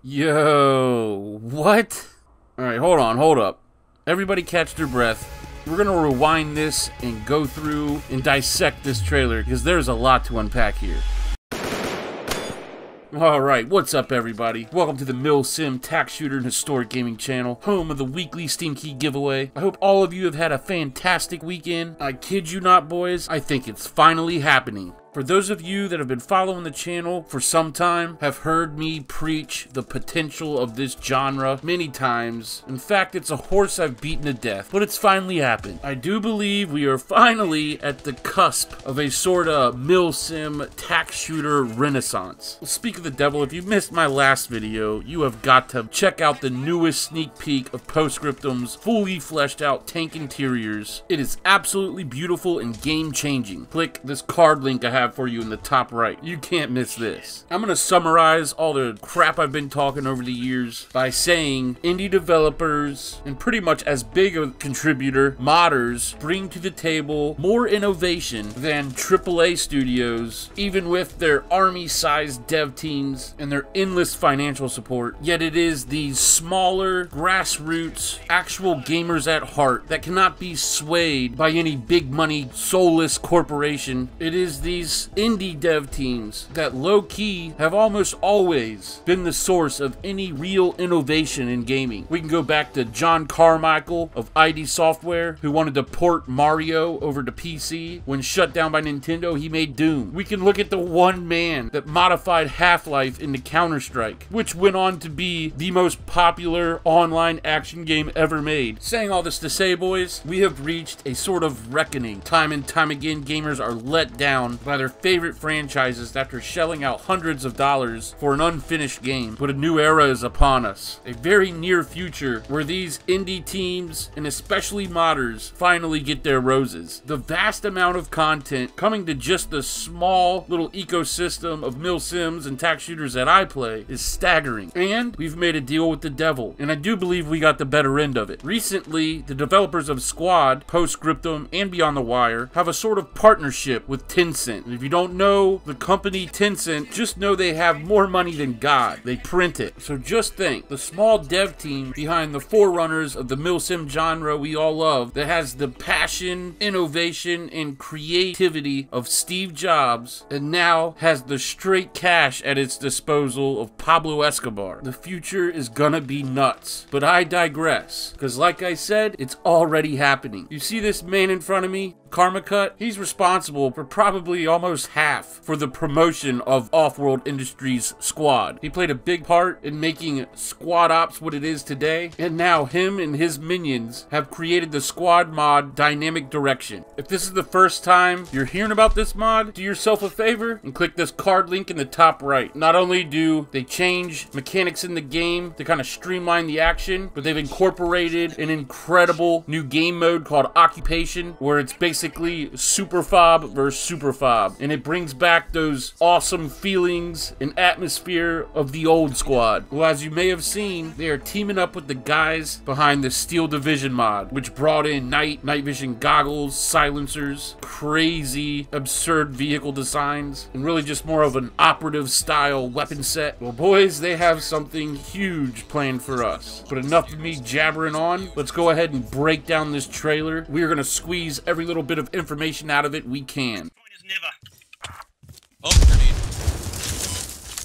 Yo, what? Alright, hold up. Everybody catch their breath. We're gonna rewind this and go through and dissect this trailer because there's a lot to unpack here. Alright, what's up everybody? Welcome to the Mil-Simp tax shooter and historic gaming channel, home of the weekly Steam Key giveaway. I hope all of you have had a fantastic weekend. I kid you not, boys, I think it's finally happening. For those of you that have been following the channel for some time, have heard me preach the potential of this genre many times. In fact, it's a horse I've beaten to death, but it's finally happened. I do believe we are finally at the cusp of a sort of Mil-Simp tax shooter renaissance. Well, speak of the devil, if you missed my last video, you have got to check out the newest sneak peek of Postscriptum's fully fleshed out tank interiors. It is absolutely beautiful and game-changing. Click this card link I have for you in the top right. You can't miss this. I'm gonna summarize all the crap I've been talking over the years by saying indie developers and pretty much as big a contributor, modders, bring to the table more innovation than AAA studios, even with their army-sized dev teams and their endless financial support. Yet it is these smaller, grassroots, actual gamers at heart that cannot be swayed by any big money, soulless corporation. It is these indie dev teams that low-key have almost always been the source of any real innovation in gaming. We can go back to John Carmichael of ID Software, who wanted to port Mario over to PC. When shut down by Nintendo, he made Doom. We can look at the one man that modified Half-Life into Counter-Strike, which went on to be the most popular online action game ever made. Saying all this to say, boys, we have reached a sort of reckoning. Time and time again, gamers are let down by their favorite franchises after shelling out hundreds of dollars for an unfinished game. But a new era is upon us. A very near future where these indie teams, and especially modders, finally get their roses. The vast amount of content coming to just the small little ecosystem of Mil-Simps and tax shooters that I play is staggering. And we've made a deal with the devil, and I do believe we got the better end of it. Recently, the developers of Squad, Postscriptum, and Beyond the Wire have a sort of partnership with Tencent. And if you don't know the company Tencent, just know they have more money than God. They print it. So just think, the small dev team behind the forerunners of the milsim genre we all love, that has the passion, innovation, and creativity of Steve Jobs, and now has the straight cash at its disposal of Pablo Escobar. The future is gonna be nuts. But I digress, because like I said, it's already happening. You see this man in front of me? Karma Cut, he's responsible for probably almost half for the promotion of Off-World Industries Squad. He played a big part in making Squad Ops what it is today, and now him and his minions have created the Squad mod Dynamic Direction. If this is the first time you're hearing about this mod, do yourself a favor and click this card link in the top right. Not only do they change mechanics in the game to kind of streamline the action, but they've incorporated an incredible new game mode called Occupation, where it's basically super fob versus super fob, and it brings back those awesome feelings and atmosphere of the old Squad. Well, as you may have seen, they are teaming up with the guys behind the Steel Division mod, which brought in night vision goggles, silencers, crazy absurd vehicle designs, and really just more of an operative style weapon set. Well boys, they have something huge planned for us. But enough of me jabbering on, let's go ahead and break down this trailer. We are going to squeeze every little bit of information out of it we can. Oh, grenade.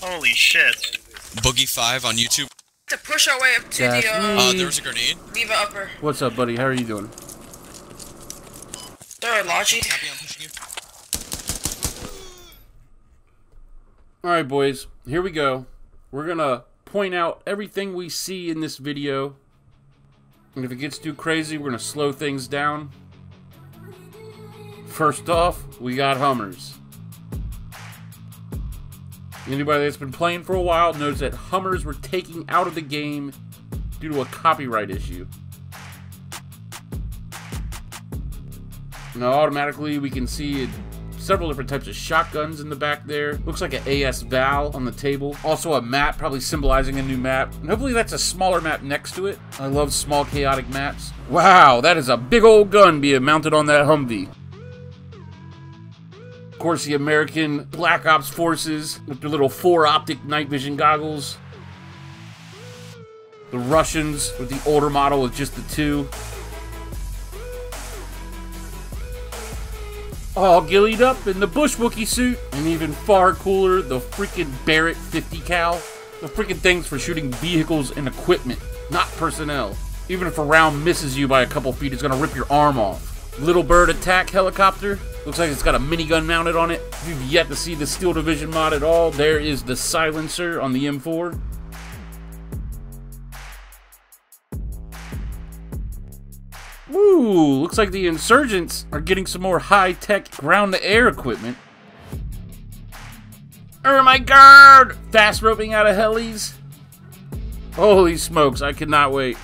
Holy shit. Boogie 5 on YouTube. To push our way up to That's the me. There was a grenade. Viva upper. What's up, buddy? How are you doing? There, Logi. Happy I'm pushing you. Alright boys, here we go. We're gonna point out everything we see in this video, and if it gets too crazy, we're gonna slow things down. First off, we got Hummers. Anybody that's been playing for a while knows that Hummers were taken out of the game due to a copyright issue. Now automatically we can see several different types of shotguns in the back there. Looks like an AS Val on the table. Also a map, probably symbolizing a new map. And hopefully that's a smaller map next to it. I love small chaotic maps. Wow, that is a big old gun being mounted on that Humvee. Of course, the American Black Ops forces with their little 4-optic night vision goggles. The Russians with the older model with just the 2. All gillied up in the Bush Wookie suit. And even far cooler, the freaking Barrett 50 cal. The freaking thing's for shooting vehicles and equipment, not personnel. Even if a round misses you by a couple feet, it's gonna rip your arm off. Little Bird attack helicopter. Looks like it's got a minigun mounted on it. If you've yet to see the Steel Division mod at all, there is the silencer on the M4. Woo! Looks like the insurgents are getting some more high-tech ground-to-air equipment. Oh my god! Fast roping out of helis. Holy smokes, I cannot wait.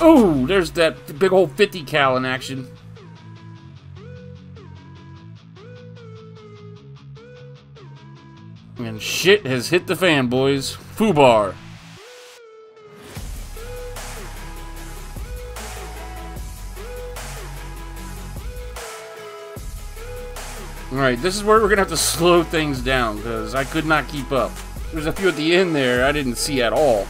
Oh, there's that big old 50 cal in action. And shit has hit the fan, boys. Foobar. Alright, this is where we're gonna have to slow things down, because I could not keep up. There's a few at the end there I didn't see at all.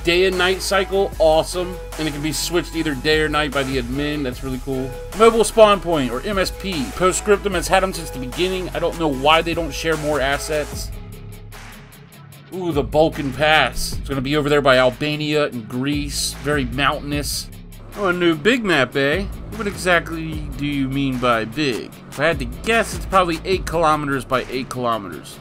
Day and night cycle, awesome. And it can be switched either day or night by the admin, that's really cool. Mobile spawn point, or MSP. Postscriptum has had them since the beginning. I don't know why they don't share more assets. Ooh, the Balkan Pass. It's gonna be over there by Albania and Greece. Very mountainous. Oh, a new big map, eh? What exactly do you mean by big? If I had to guess, it's probably 8 kilometers by 8 kilometers.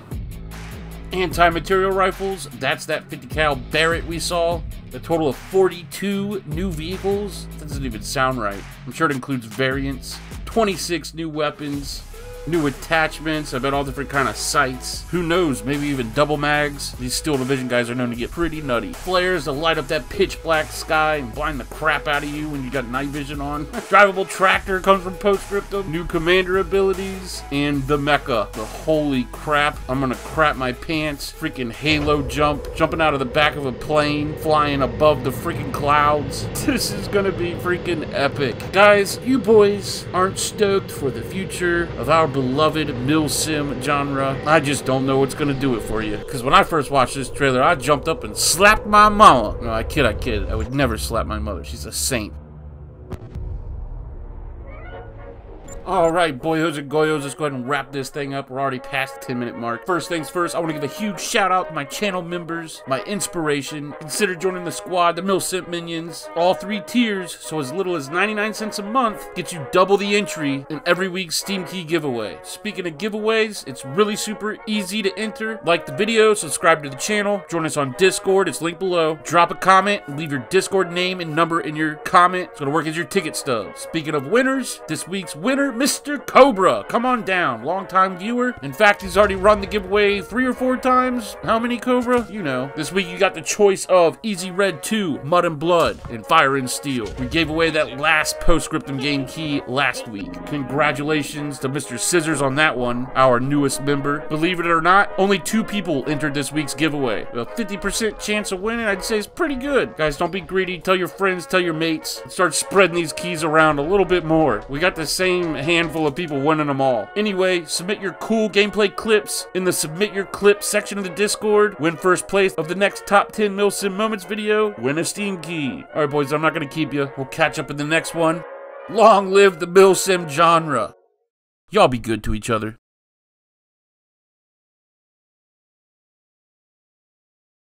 Anti-material rifles, that's that 50 cal Barrett we saw. A total of 42 new vehicles. That doesn't even sound right. I'm sure it includes variants. 26 new weapons. new attachments. I bet all different kind of sights. Who knows, maybe even double mags. These Steel Division guys are known to get pretty nutty. Flares to light up that pitch black sky and blind the crap out of you when you got night vision on. Drivable tractor comes from Postscriptum. New commander abilities. And the mecha. The holy crap. I'm gonna crap my pants. Freaking halo jump. Jumping out of the back of a plane. Flying above the freaking clouds. This is gonna be freaking epic. Guys, you boys aren't stoked for the future of our beloved milsim genre. I just don't know what's gonna do it for you. Because when I first watched this trailer, I jumped up and slapped my mama. No, I kid. I would never slap my mother. She's a saint. Alright, boyos and goyos, let's go ahead and wrap this thing up. We're already past the 10-minute mark. First things first, I want to give a huge shout out to my channel members, my inspiration. Consider joining the squad, the Mil-Simp minions. All 3 tiers, so as little as 99 cents a month, gets you double the entry in every week's Steam Key giveaway. Speaking of giveaways, it's really super easy to enter. Like the video, subscribe to the channel, join us on Discord, it's linked below. Drop a comment, and leave your Discord name and number in your comment. It's going to work as your ticket stub. Speaking of winners, this week's winner, Mr. Cobra, come on down, long-time viewer. In fact, he's already run the giveaway 3 or 4 times. How many, Cobra? You know. This week you got the choice of Easy Red 2, Mud and Blood, and Fire and Steel. We gave away that last Postscriptum game key last week. Congratulations to Mr. Scissors on that one, our newest member. Believe it or not, only 2 people entered this week's giveaway. A 50% chance of winning, I'd say, is pretty good. Guys, don't be greedy. Tell your friends, tell your mates. Start spreading these keys around a little bit more. We got the same handful of people winning them all. Anyway, submit your cool gameplay clips in the submit your clips section of the Discord. Win first place of the next top 10 milsim moments video. Win a Steam key. Alright boys, I'm not gonna keep you. We'll catch up in the next one. Long live the milsim genre. Y'all be good to each other.